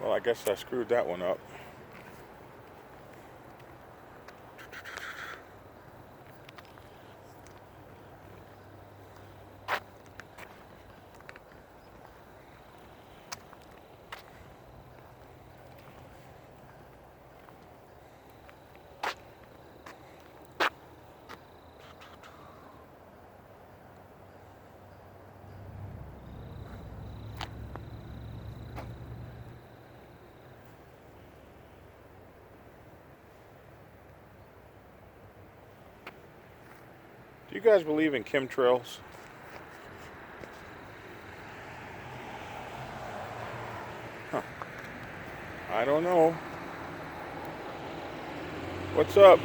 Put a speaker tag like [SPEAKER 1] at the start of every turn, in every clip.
[SPEAKER 1] Well, I guess I screwed that one up. Do you guys believe in chemtrails? Huh. I don't know. What's up?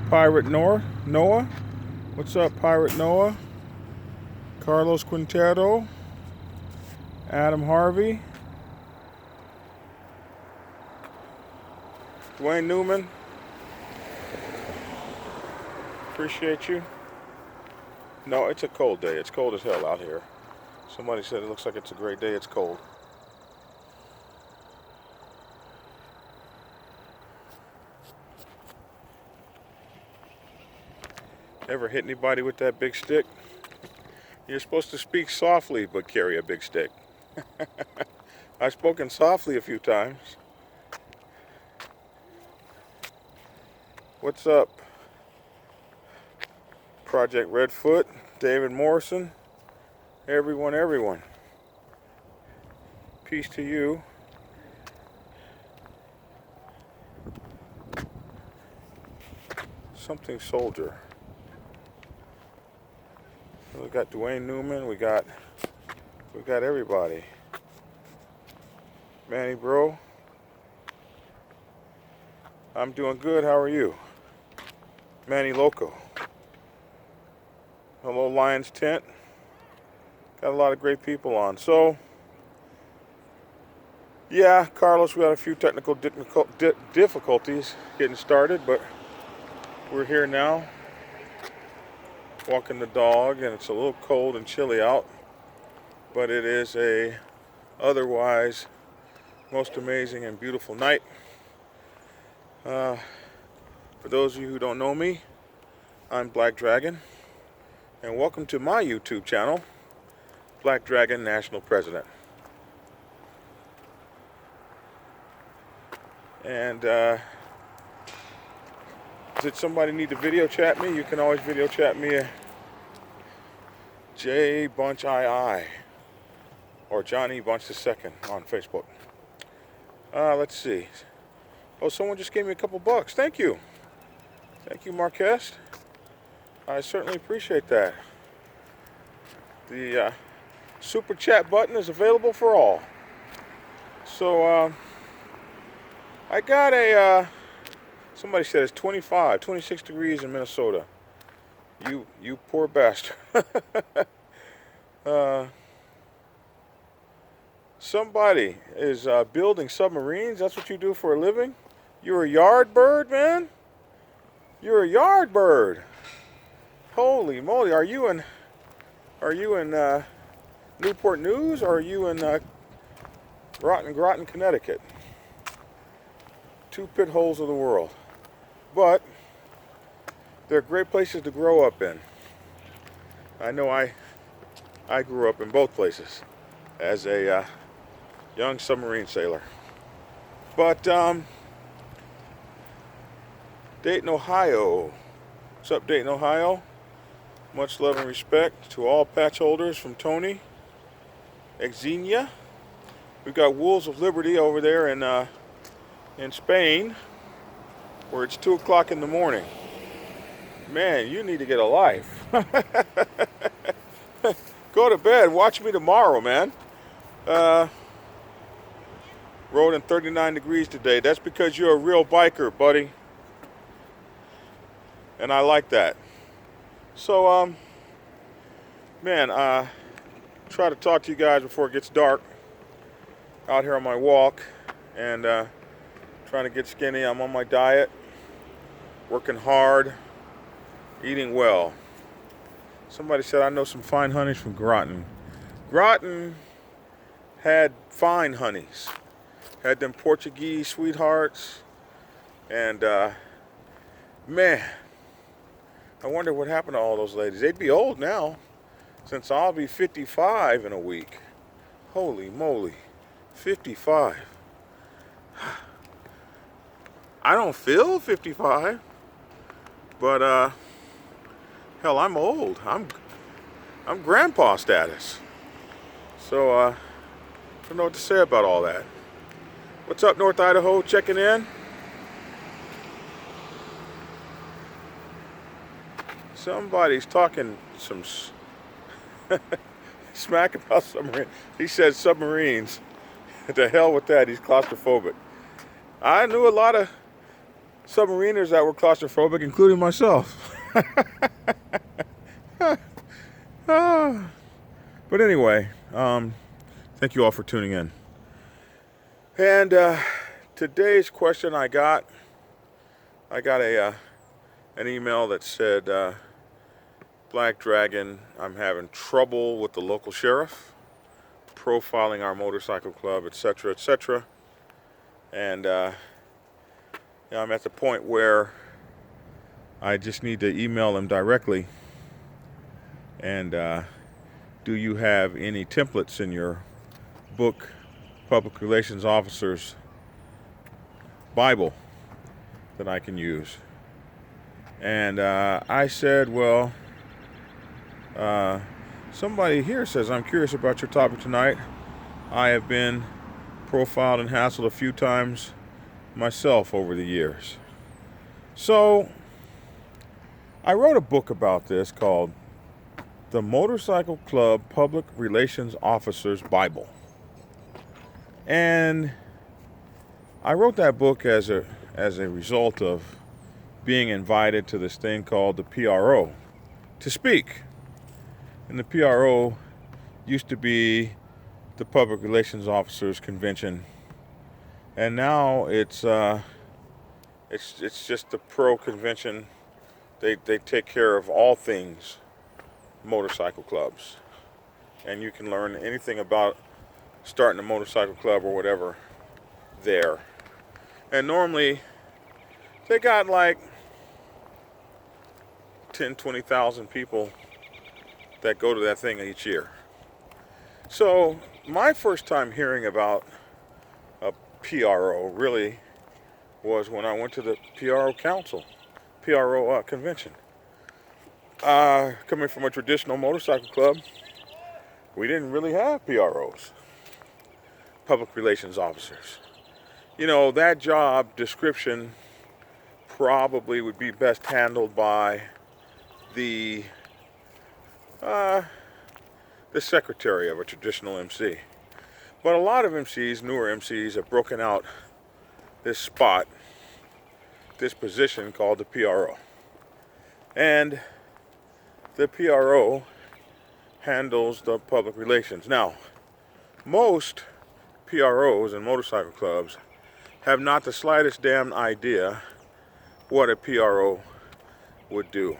[SPEAKER 1] Pirate Noah? What's up, Pirate Noah? Carlos Quintero? Adam Harvey? Dwayne Newman? Appreciate you. No, it's a cold day. It's cold as hell out here. Somebody said it looks like it's a great day. It's cold. Ever hit anybody with that big stick? You're supposed to speak softly but carry a big stick. I've spoken softly a few times. What's up? Project Redfoot, David Morrison, everyone. Peace to you. Something soldier. We got Dwayne Newman, we got everybody. Manny bro. I'm doing good, how are you? Manny Loco. Hello Lions Tent. Got a lot of great people on. So yeah, Carlos, we had a few technical difficulties getting started, but we're here now. Walking the dog, and it's a little cold and chilly out, but it is a otherwise most amazing and beautiful night. For those of you who don't know me, I'm Black Dragon, and welcome to my YouTube channel, Black Dragon National President. And did somebody need to video chat me? You can always video chat me at jbunchii or Johnny Bunch II on Facebook. Let's see. Oh, someone just gave me a couple bucks. Thank you. Thank you, Marquez. I certainly appreciate that. The super chat button is available for all. So I got a somebody said it's 26 degrees in Minnesota. You poor bastard. Somebody is building submarines. That's what you do for a living? You're a yard bird, man? You're a yard bird. Holy moly. Are you in Newport News, or are you in Groton, Connecticut? Two pit holes of the world. But they're great places to grow up in. I know I grew up in both places as a young submarine sailor. But Dayton, Ohio. What's up, Dayton, Ohio? Much love and respect to all patch holders from Tony. Exenia. We've got Wolves of Liberty over there in Spain, where it's 2 o'clock in the morning. Man, you need to get a life. Go to bed. Watch me tomorrow, man. Rolling 39 degrees today. That's because you're a real biker, buddy. And I like that. So, man, try to talk to you guys before it gets dark. Out here on my walk and trying to get skinny. I'm on my diet, working hard, eating well. Somebody said I know some fine honeys from Groton. Groton had fine honeys, had them Portuguese sweethearts, and man, I wonder what happened to all those ladies. They'd be old now, since I'll be 55 in a week. Holy moly, 55. I don't feel 55, but hell, I'm old. I'm grandpa status. So I don't know what to say about all that. What's up, North Idaho? Checking in. Somebody's talking some smack about submarines. He said submarines. To hell with that. He's claustrophobic. I knew a lot of submariners that were claustrophobic, including myself. But anyway, thank you all for tuning in. And today's question I got an email that said, Black Dragon, I'm having trouble with the local sheriff, profiling our motorcycle club, etc., etc. And I'm at the point where I just need to email him directly. And do you have any templates in your book, Public Relations Officer's Bible, that I can use? And I said, well, somebody here says, I'm curious about your topic tonight. I have been profiled and hassled a few times myself over the years. So I wrote a book about this called The Motorcycle Club Public Relations Officer's Bible. And I wrote that book as a result of being invited to this thing called the PRO to speak. And the PRO used to be the Public Relations Officers Convention, and now it's just the pro convention. They take care of all things motorcycle clubs, and you can learn anything about starting a motorcycle club or whatever there. And normally they got like 10-20,000 people that go to that thing each year. So my first time hearing about a PRO really was when I went to the PRO convention. Coming from a traditional motorcycle club, we didn't really have PROs, public relations officers. You know, that job description probably would be best handled by the secretary of a traditional MC. But a lot of MCs, newer MCs, have broken out this spot, this position called the PRO. And the PRO handles the public relations. Now, most PROs and motorcycle clubs have not the slightest damn idea what a PRO would do.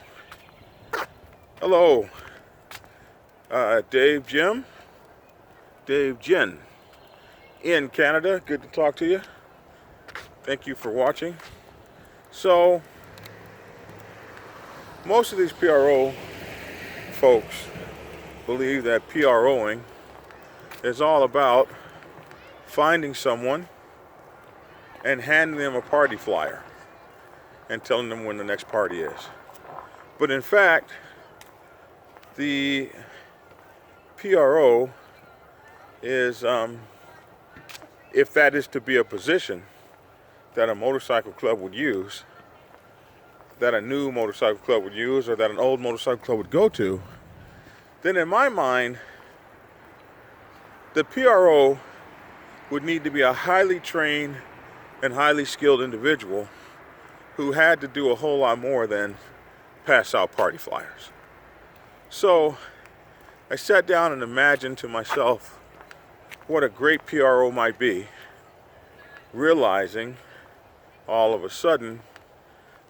[SPEAKER 1] Hello, Dave Jen in Canada. Good to talk to you. Thank you for watching. So, most of these PRO folks believe that PROing is all about finding someone and handing them a party flyer and telling them when the next party is. But in fact, the PRO is, if that is to be a position that a motorcycle club would use, that a new motorcycle club would use, or that an old motorcycle club would go to, then in my mind, the PRO would need to be a highly trained and highly skilled individual who had to do a whole lot more than pass out party flyers. So I sat down and imagined to myself what a great PRO might be, realizing all of a sudden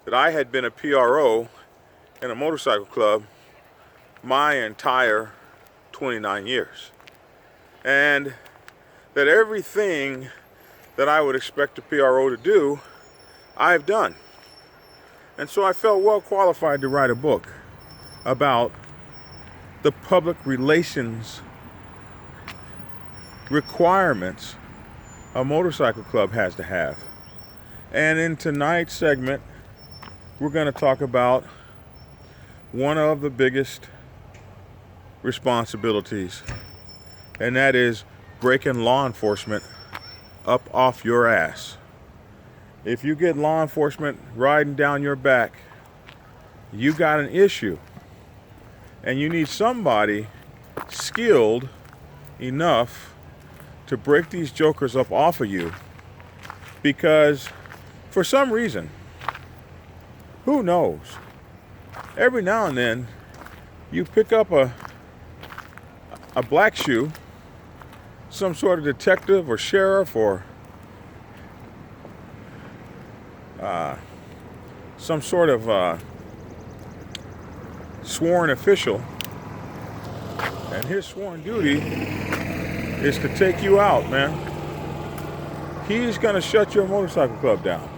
[SPEAKER 1] that I had been a PRO in a motorcycle club my entire 29 years. and that everything that I would expect a PRO to do, I've done. And so I felt well qualified to write a book about the public relations requirements a motorcycle club has to have. And in tonight's segment, we're going to talk about one of the biggest responsibilities, and that is breaking law enforcement up off your ass. If you get law enforcement riding down your back, you got an issue, and you need somebody skilled enough to break these jokers up off of you, because for some reason, who knows, every now and then you pick up a black shoe, some sort of detective or sheriff or some sort of sworn official, and his sworn duty is to take you out, man. He's gonna shut your motorcycle club down.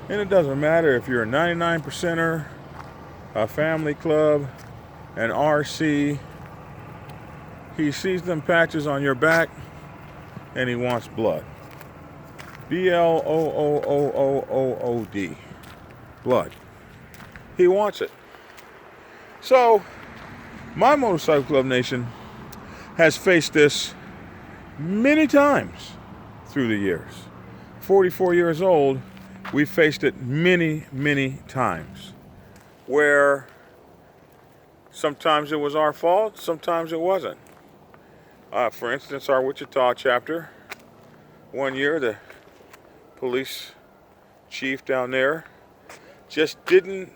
[SPEAKER 1] And it doesn't matter if you're a 99%er, a family club, an RC. He sees them patches on your back and he wants blood. BLOOOOOOD. Blood. He wants it. So, my motorcycle club nation has faced this many times through the years. 44 years old, we've faced it many, many times, where sometimes it was our fault, sometimes it wasn't. For instance, our Wichita chapter, one year the police chief down there just didn't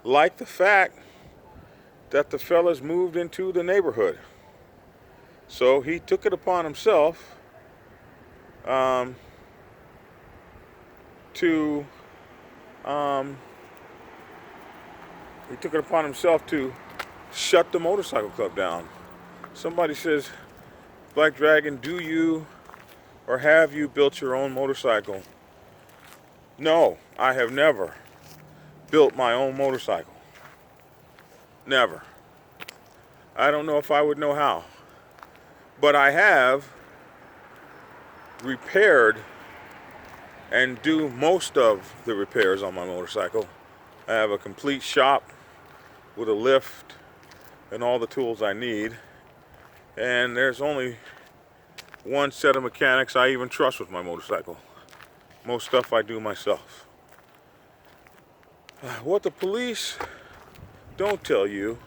[SPEAKER 1] like the fact that the fellas moved into the neighborhood. So he took it upon himself to shut the motorcycle club down. Somebody says, Black Dragon, do you or have you built your own motorcycle? No, I have never built my own motorcycle. Never. I don't know if I would know how. But I have repaired and do most of the repairs on my motorcycle. I have a complete shop with a lift and all the tools I need. And there's only one set of mechanics I even trust with my motorcycle. Most stuff I do myself. What the police don't tell you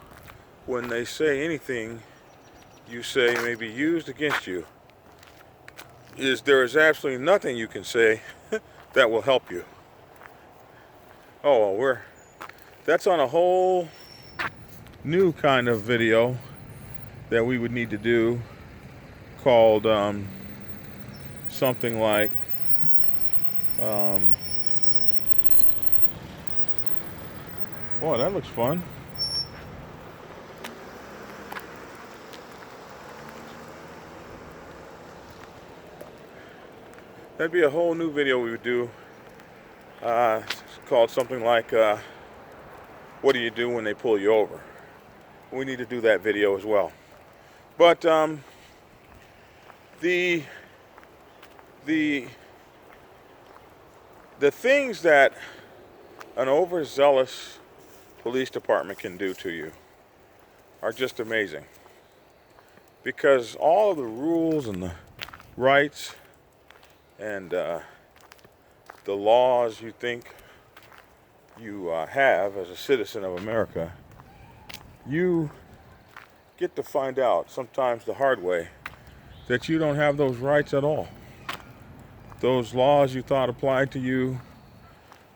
[SPEAKER 1] when they say anything you say may be used against you is there is absolutely nothing you can say that will help you. Oh, well, that's on a whole new kind of video that we would need to do, called something like boy, that looks fun. That'd be a whole new video we would do, called something like what do you do when they pull you over? We need to do that video as well. But the things that an overzealous police department can do to you are just amazing, because all of the rules and the rights and the laws you think you have as a citizen of America, you get to find out sometimes the hard way that you don't have those rights at all. Those laws you thought applied to you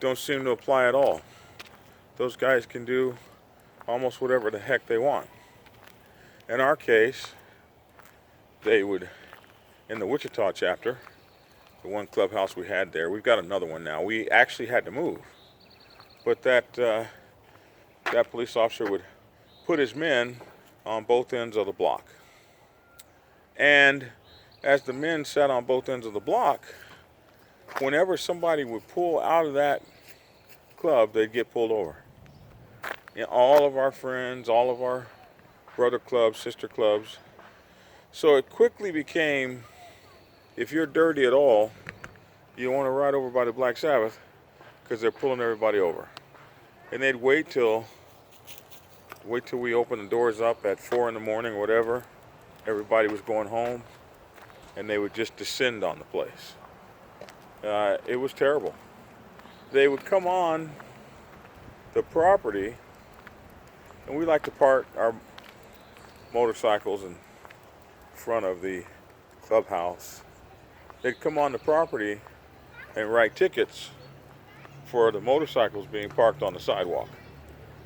[SPEAKER 1] don't seem to apply at all. Those guys can do almost whatever the heck they want. In our case, they would, in the Wichita chapter, the one clubhouse we had there, we've got another one now. We actually had to move. But that police officer would put his men on both ends of the block. And as the men sat on both ends of the block, whenever somebody would pull out of that club, they'd get pulled over. And all of our friends, all of our brother clubs, sister clubs. So it quickly became, if you're dirty at all, you want to ride over by the Black Sabbath because they're pulling everybody over. And they'd wait till we opened the doors up at 4 in the morning or whatever. Everybody was going home, and they would just descend on the place. It was terrible. They would come on the property, and we like to park our motorcycles in front of the clubhouse. They'd come on the property and write tickets for the motorcycles being parked on the sidewalk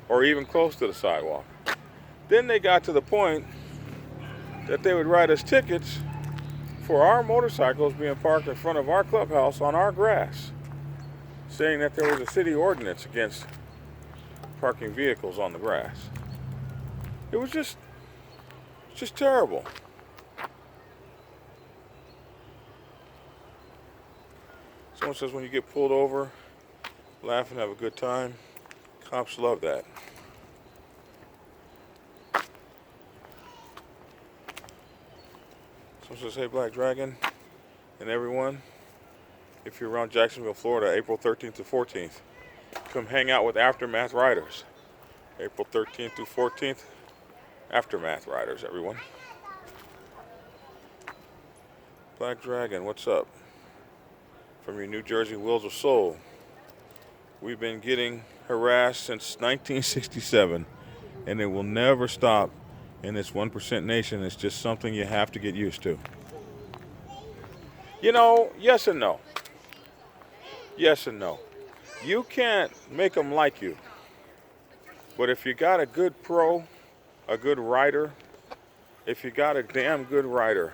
[SPEAKER 1] or even close to the sidewalk. Then they got to the point that they would write us tickets for our motorcycles being parked in front of our clubhouse on our grass, saying that there was a city ordinance against parking vehicles on the grass. It was just terrible. Someone says when you get pulled over, laugh and have a good time. Cops love that. Someone says, hey, Black Dragon and everyone, if you're around Jacksonville, Florida, April 13th to 14th, come hang out with Aftermath Riders. April 13th to 14th, Aftermath Riders, everyone. Black Dragon, what's up? From your New Jersey Wheels of Soul. We've been getting harassed since 1967, and it will never stop in this 1% nation. It's just something you have to get used to. You know, yes and no. Yes and no. You can't make them like you. But if you got a good pro, a good rider, if you got a damn good rider,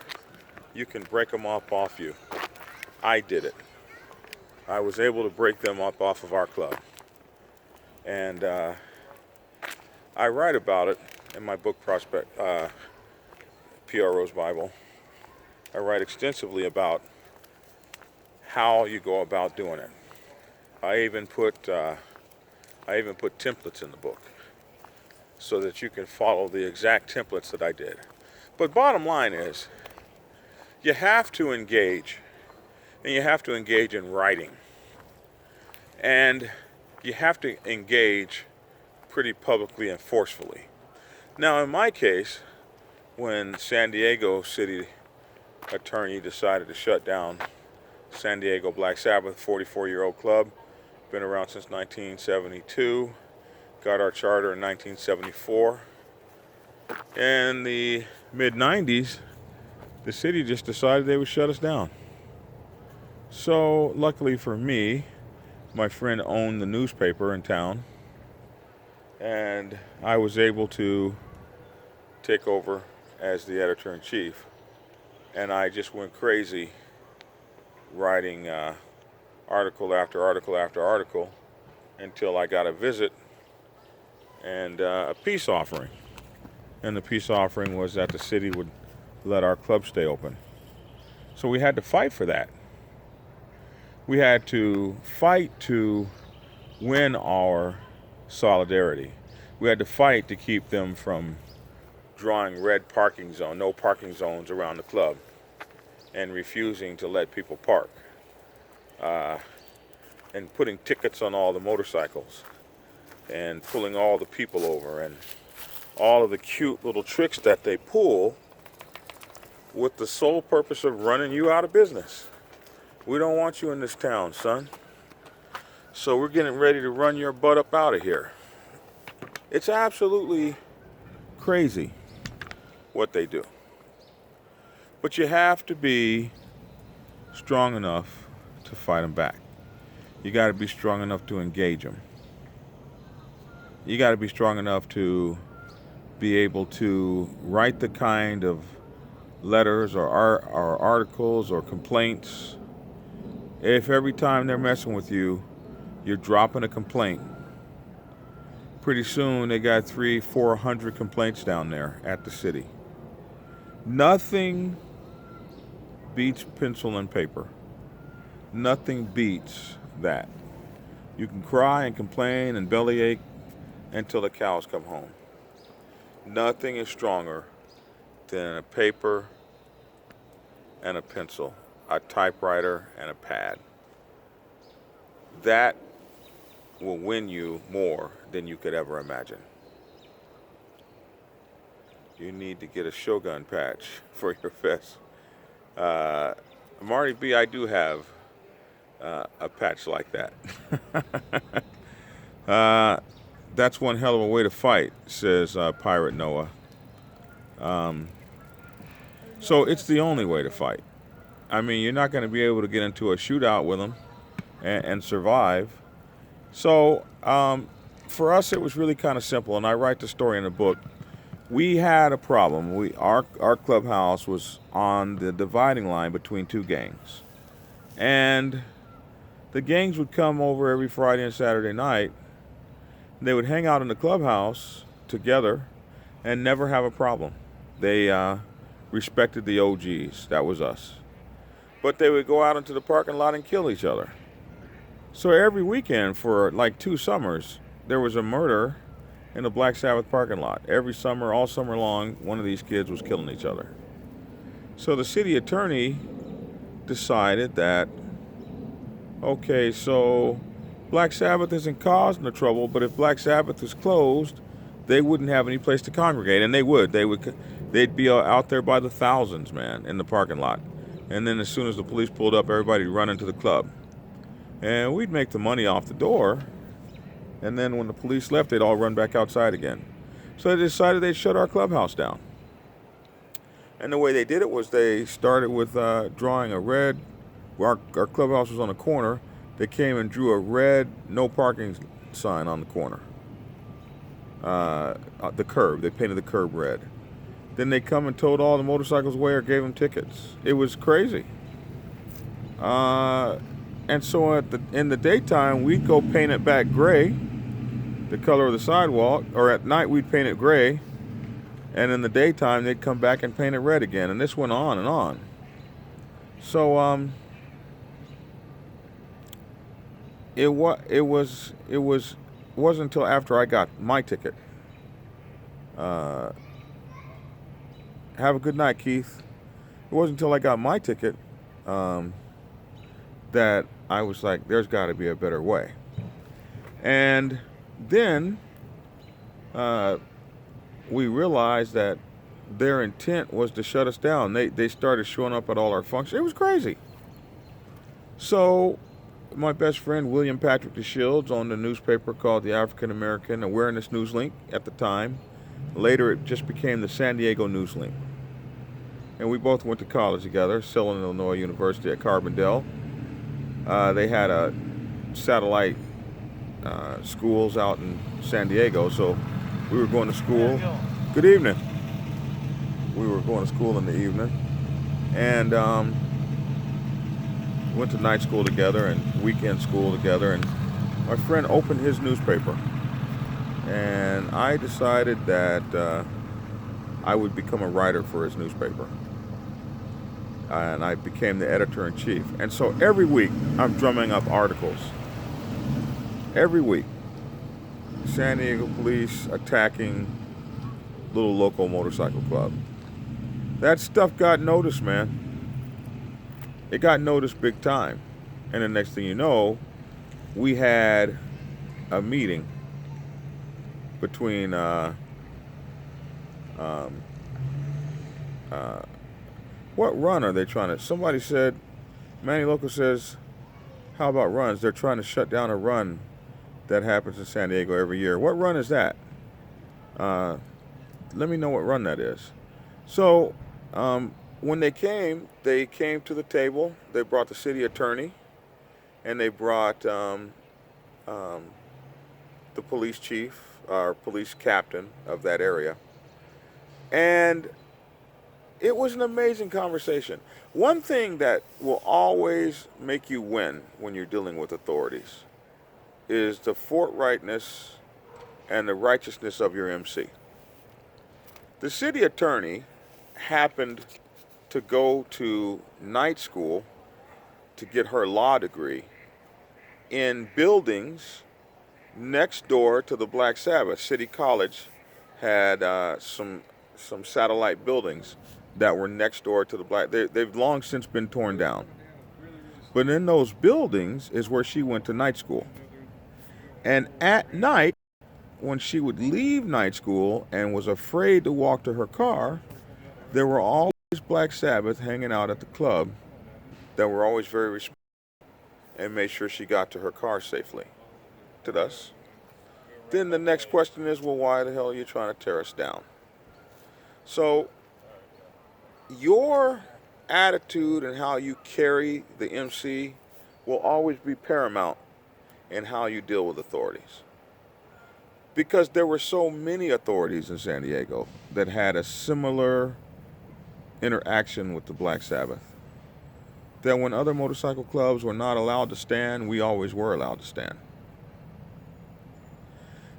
[SPEAKER 1] you can break them off you. I did it. I was able to break them up off of our club. And I write about it in my book Prospect, PRO's Bible. I write extensively about how you go about doing it. I even put templates in the book so that you can follow the exact templates that I did. But bottom line is, you have to engage, and you have to engage in writing. And you have to engage pretty publicly and forcefully. Now, in my case, when San Diego City Attorney decided to shut down San Diego Black Sabbath, 44-year-old club, been around since 1972, got our charter in 1974. In the mid-90s, the city just decided they would shut us down. So, luckily for me, my friend owned the newspaper in town, and I was able to take over as the editor-in-chief. And I just went crazy writing article after article after article until I got a visit and a peace offering. And the peace offering was that the city would let our club stay open. So we had to fight for that. We had to fight to win our solidarity. We had to fight to keep them from drawing no parking zones around the club and refusing to let people park. And putting tickets on all the motorcycles and pulling all the people over and all of the cute little tricks that they pull with the sole purpose of running you out of business. We don't want you in this town, son. So we're getting ready to run your butt up out of here. It's absolutely crazy what they do. But you have to be strong enough to fight them back. You got to be strong enough to engage them. You got to be strong enough to be able to write the kind of letters or articles or complaints. If every time they're messing with you, you're dropping a complaint, pretty soon they got 300-400 complaints down there at the city. Nothing beats pencil and paper. Nothing beats that. You can cry and complain and bellyache until the cows come home. Nothing is stronger than a paper and a pencil, a typewriter and a pad. That will win you more than you could ever imagine. You need to get a Shogun patch for your vest. Marty B, I do have a patch like that. That's one hell of a way to fight, says Pirate Noah. So it's the only way to fight. I mean, you're not going to be able to get into a shootout with them and survive. So for us, it was really kind of simple, and I write the story in the book. We had a problem. Our clubhouse was on the dividing line between two gangs. And the gangs would come over every Friday and Saturday night. They would hang out in the clubhouse together and never have a problem. They respected the OGs. That was us. But they would go out into the parking lot and kill each other. So every weekend for like 2 summers, there was a murder in the Black Sabbath parking lot. Every summer, all summer long, one of these kids was killing each other. So the city attorney decided that, okay, so Black Sabbath isn't causing the trouble, but if Black Sabbath was closed, they wouldn't have any place to congregate, and they would. They'd be out there by the thousands, man, in the parking lot. And then as soon as the police pulled up, everybody'd run into the club. And we'd make the money off the door, and then when the police left, they'd all run back outside again. So they decided they'd shut our clubhouse down. And the way they did it was they started with drawing a red, our clubhouse was on a corner. They came and drew a red no parking sign on the corner. The curb, they painted the curb red. Then they come and towed all the motorcycles away or gave them tickets. It was crazy. And so in the daytime, we'd go paint it back gray, the color of the sidewalk, or at night we'd paint it gray, and in the daytime they'd come back and paint it red again, and this went on and on. So it wasn't until after I got my ticket. Have a good night, Keith. It wasn't until I got my ticket that I was like, there's got to be a better way. And then we realized that their intent was to shut us down. They started showing up at all our functions. It was crazy. So my best friend, William Patrick DeShields, owned a newspaper called the African American Awareness News Link at the time. Later, it just became the San Diego News Link. And we both went to college together, Southern Illinois University at Carbondale. They had a satellite schools out in San Diego, so we were going to school. Good evening. We were going to school in the evening, and went to night school together and weekend school together. And my friend opened his newspaper, and I decided that I would become a writer for his newspaper. And I became the editor-in-chief. And so every week, I'm drumming up articles. Every week. San Diego police attacking little local motorcycle club. That stuff got noticed, man. It got noticed big time. And the next thing you know, we had a meeting between what run are they trying to... Somebody said, Manny Loco says, how about runs? They're trying to shut down a run that happens in San Diego every year. What run is that? Let me know what run that is. So when they came to the table. They brought the city attorney, and they brought the police chief, or police captain of that area. And it was an amazing conversation. One thing that will always make you win when you're dealing with authorities is the forthrightness and the righteousness of your MC. The city attorney happened to go to night school to get her law degree in buildings next door to the Black Sabbath. City College had some satellite buildings that were next door to the Black. They've long since been torn down. But in those buildings is where she went to night school. And at night, when she would leave night school and was afraid to walk to her car, there were always Black Sabbath hanging out at the club that were always very respectful and made sure she got to her car safely. To us. Then the next question is, well, why the hell are you trying to tear us down? So your attitude and how you carry the MC will always be paramount in how you deal with authorities. Because there were so many authorities in San Diego that had a similar interaction with the Black Sabbath, that when other motorcycle clubs were not allowed to stand, we always were allowed to stand.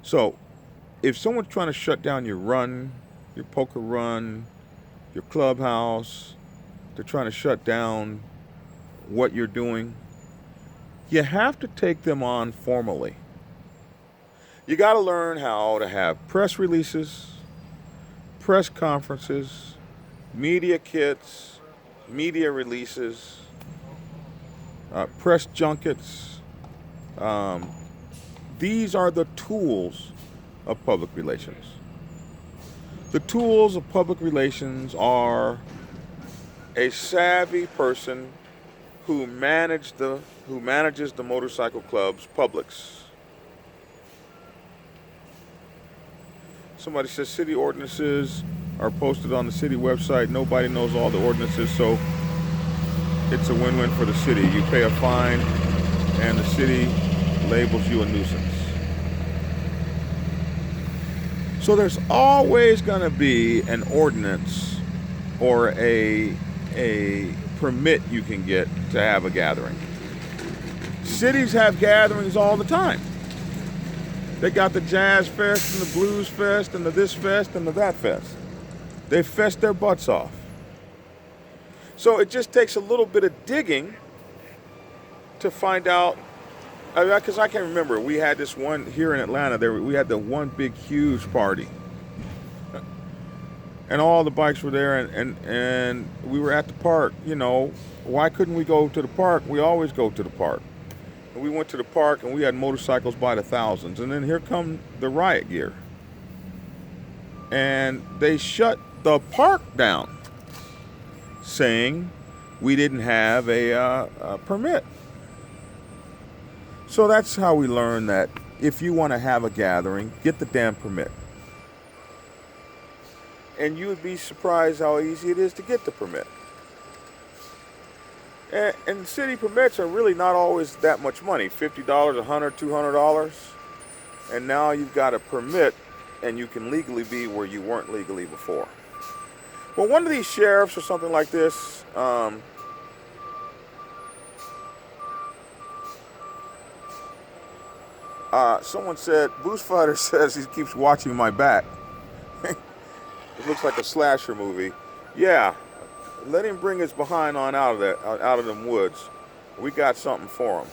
[SPEAKER 1] So if someone's trying to shut down your run, your poker run, your clubhouse, they're trying to shut down what you're doing, you have to take them on formally. You got to learn how to have press releases, press conferences, media kits, media releases, press junkets. These are the tools of public relations. The tools of public relations are a savvy person who manages the motorcycle club's publics. Somebody says city ordinances are posted on the city website. Nobody knows all the ordinances, so it's a win-win for the city. You pay a fine, and the city labels you a nuisance. So there's always going to be an ordinance or a permit you can get to have a gathering. Cities have gatherings all the time. They got the Jazz Fest and the Blues Fest and the this fest and the that fest. They fest their butts off. So it just takes a little bit of digging to find out. Because I can remember, we had this one here in Atlanta. We had the one big, huge party. And all the bikes were there, and we were at the park. You know, why couldn't we go to the park? We always go to the park. And we went to the park, and we had motorcycles by the thousands. And then here come the riot gear. And they shut the park down, saying we didn't have a permit. So that's how we learn that if you want to have a gathering, get the damn permit. And you would be surprised how easy it is to get the permit. And city permits are really not always that much money, $50, $100, $200. And now you've got a permit and you can legally be where you weren't legally before. Well, one of these sheriffs or something like this, someone said, Boost Fighter says he keeps watching my back. It looks like a slasher movie. Yeah, let him bring his behind on out of them woods. We got something for him.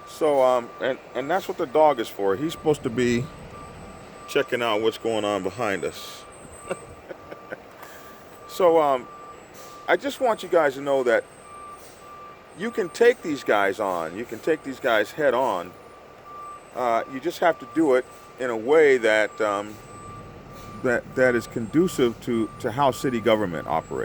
[SPEAKER 1] So, and that's what the dog is for. He's supposed to be checking out what's going on behind us. So, I just want you guys to know that you can take these guys on. You can take these guys head on. You just have to do it in a way that that is conducive to how city government operates.